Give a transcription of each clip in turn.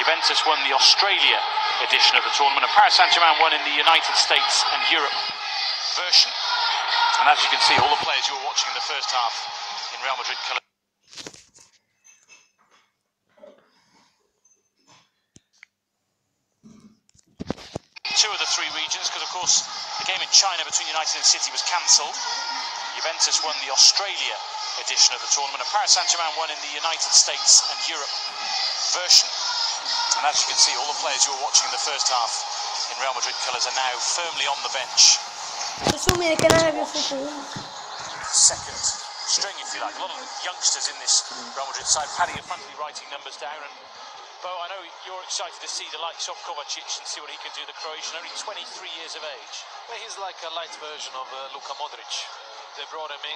Juventus won the Australia edition of the tournament, and Paris Saint-Germain won in the United States and Europe version. And as you can see, all the players you were watching in the first half in Real Madrid colours. Two of the three regions, because of course the game in China between United and City was cancelled. Juventus won the Australia edition of the tournament, and Paris Saint-Germain won in the United States and Europe version. And as you can see, all the players you were watching in the first half in Real Madrid colours are now firmly on the bench. Second string, if you like. A lot of youngsters in this Real Madrid side. Paddy in front of me writing numbers down. And Bo, I know you're excited to see the likes of Kovacic and see what he can do, the Croatian, only 23 years of age. Well, he's like a light version of Luka Modric. They brought him in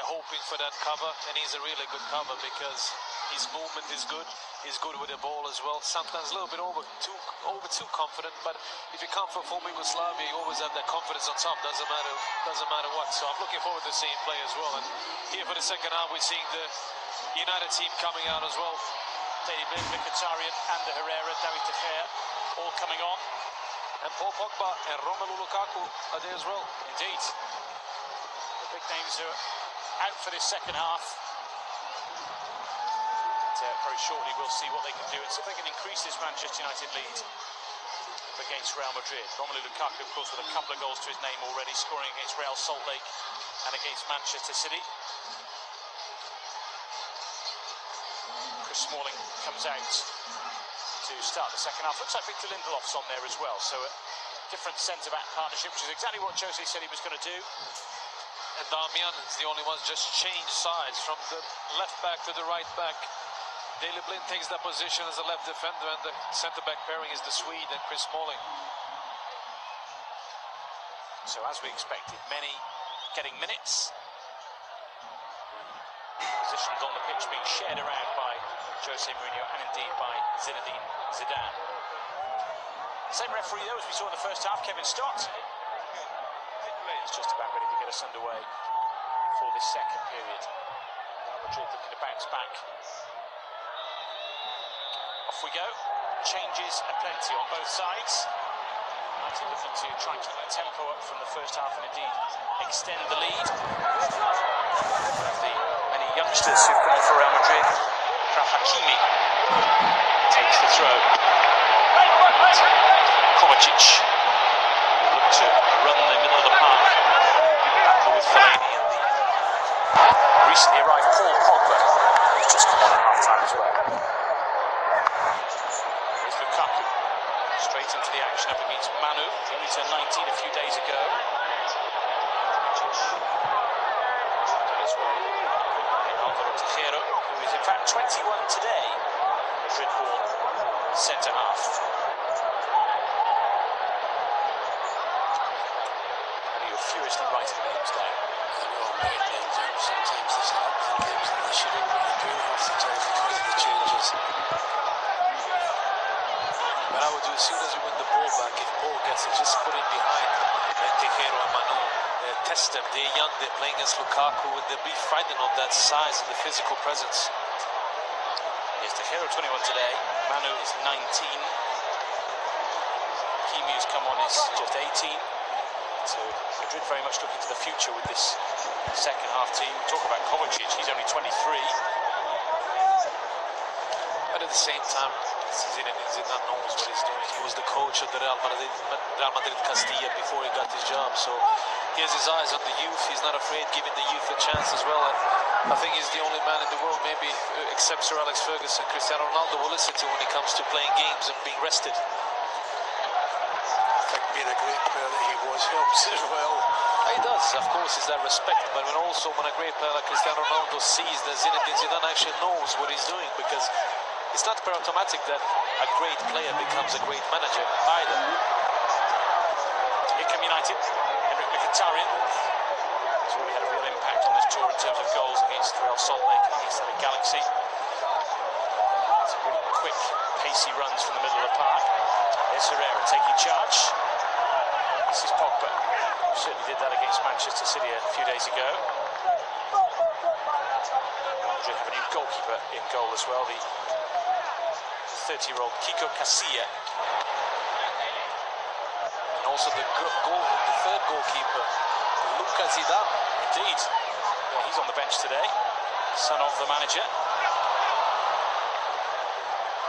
hoping for that cover, and he's a really good cover because his movement is good. He's good with the ball as well. Sometimes a little bit over too confident, but if you come from former Yugoslavia, you always have that confidence on top. Doesn't matter what. So I'm looking forward to seeing him play as well. And here for the second half, we're seeing the United team coming out as well. David Mkhitaryan and the Herrera, David De Gea, all coming on. And Paul Pogba and Romelu Lukaku are there as well. Indeed. The big names are out for this second half. Very shortly we'll see what they can do and see if they can increase this Manchester United lead against Real Madrid. Romelu Lukaku, of course, with a couple of goals to his name already, scoring against Real Salt Lake and against Manchester City. Chris Smalling comes out to start the second half. Looks like Victor Lindelof's on there as well, so a different centre-back partnership, which is exactly what Jose said he was going to do. And Damian is the only one just changed sides from the left back to the right back. Daley Blind takes that position as a left defender, and the centre-back pairing is the Swede and Chris Smalling. So as we expected, many getting minutes. Positions on the pitch being shared around by Jose Mourinho and indeed by Zinedine Zidane. Same referee though as we saw in the first half, Kevin Stott. He's just about ready to get us underway for this second period. Real Madrid looking to bounce back. Off we go. Changes aplenty on both sides. United looking to try and keep the tempo up from the first half and indeed extend the lead. One of the many youngsters who've come on for Real Madrid, Achraf Hakimi, takes the throw. Kovacic will look to run the middle of the park. Battle with Fellaini and the recently arrived Paul Pogba, who's just come on at half-time as well. Here's Lukaku, straight into the action up against Manu. He only turned 19 a few days ago. Who is in fact 21 today, Madrid-born centre-half. And you're furiously writing names down. Sometimes there's an up in games that they should already do half the time because of the changes. But I would do as soon as we win the ball back, if Paul gets it, just put it behind Tejero and Manu. Test them, they're young, they're playing against Lukaku, and they'll be frightened of that size and the physical presence. Yes, Tejero 21 today, Manu is 19. Hakimi who's come on is just 18. So Madrid very much looking to the future with this second half team. Talk about Kovacic, he's only 23. But at the same time, Zinedine Zidane knows what he's doing. He was the coach of the Real Madrid Castilla before he got his job, so he has his eyes on the youth. He's not afraid giving the youth a chance as well, and I think he's the only man in the world, maybe except Sir Alex Ferguson, Cristiano Ronaldo will listen to when it comes to playing games and being rested. I think being a great player that he was helps as well. He does, of course, is that respect, but when a great player like Cristiano Ronaldo sees that Zinedine Zidane actually knows what he's doing, because it's not per automatic that a great player becomes a great manager either. Here come United. Mkhitaryan has already had a real impact on this tour in terms of goals against Real Salt Lake and against the Galaxy. Some really quick, pacey runs from the middle of the park. There's Herrera taking charge. This is Pogba, who certainly did that against Manchester City a few days ago. goalkeeper in goal as well, the 30-year-old Kiko Casilla. And also the third goalkeeper, Luca Zidane. Indeed. Yeah, he's on the bench today, son of the manager.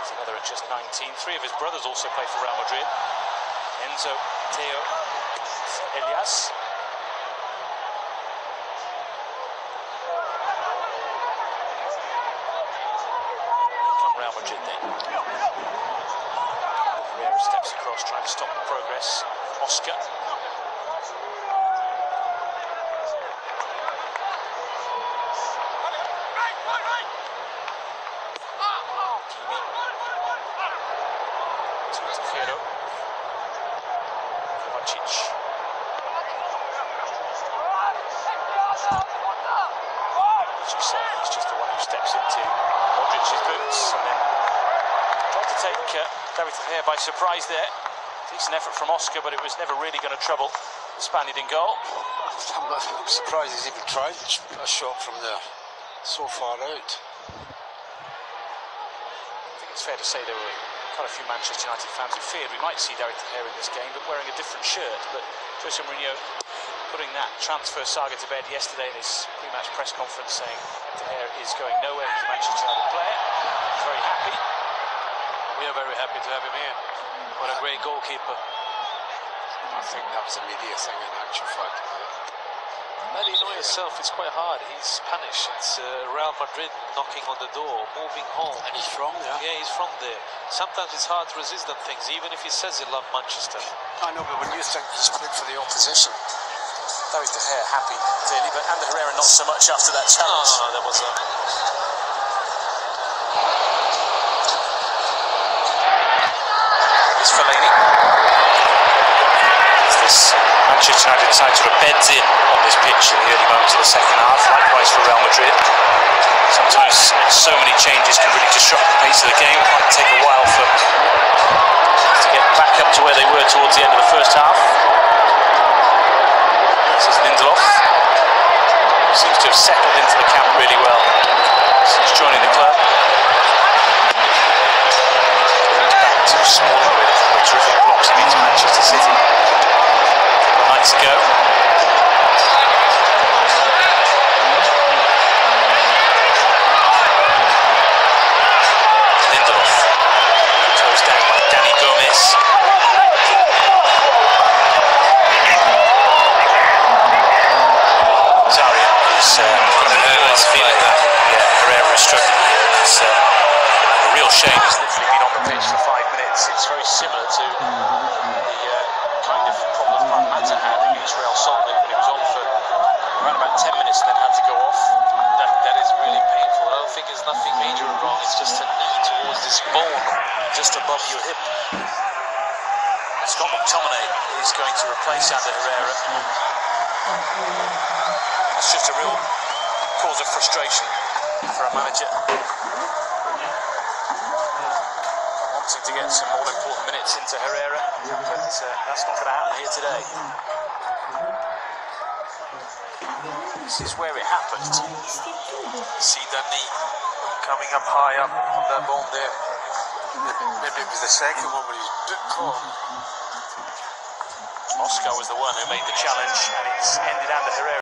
He's another at just 19. Three of his brothers also play for Real Madrid. Enzo, Theo, Elias. Real Madrid then. Herrera steps across, trying to stop the progress. Oscar. Kimi. To Tejero. Kovacic. As you say, he's just the one who steps into Modric's boots and then tried to take David De Gea by surprise there. Decent effort from Oscar, but it was never really going to trouble the Spaniard in goal. I'm surprised he's even tried a shot from there, so far out. I think it's fair to say there were quite a few Manchester United fans who feared we might see David De Gea in this game, but wearing a different shirt. But Jose Mourinho putting that transfer saga to bed yesterday in his pre-match press conference, saying De Gea is going nowhere. He's a Manchester United player. He's very happy. We are very happy to have him here. What a great goalkeeper. I think that was a media thing in actual fact. How do you know yourself? It's quite hard. He's Spanish. It's Real Madrid knocking on the door, moving home. And he's from there. Yeah, he's from there. Sometimes it's hard to resist them things, even if he says he loves Manchester. I know, but when you think he's played for the opposition. David De Gea happy, clearly, but Ander Herrera not so much after that challenge. No, there was a... It's Fellaini. This Manchester United side sort of beds in on this pitch in the early moments of the second half, likewise for Real Madrid. Sometimes so many changes can really disrupt the pace of the game. It might take a while for to get back up to where they were towards the end of the first half. This is Lindelof. Seems to have settled into the camp really well since joining the club. Back to Smalling with the terrific blocks against Manchester City nights ago. Lindelof, closed down by Dani Gomez. Zarya is feeling that. Yeah, Herrera is struggling here. It's a real shame. He's literally been on the pitch for 5 minutes. It's very similar to the kind of problem Mata had against Real Salt Lake when he was on for around about 10 minutes and then had to go off. That is really painful. I don't think there's nothing major or wrong. It's just a knee towards this bone just above your hip. Scott McTominay is going to replace Ander Herrera. That's just a real cause of frustration for a manager. Wanting to get some all-important minutes into Herrera, but that's not going to happen here today. This is where it happened. See that knee coming up high up on that bone there. Maybe it was the second one when he was bit caught. Oscar was the one who made the challenge, and it's ended Ander Herrera.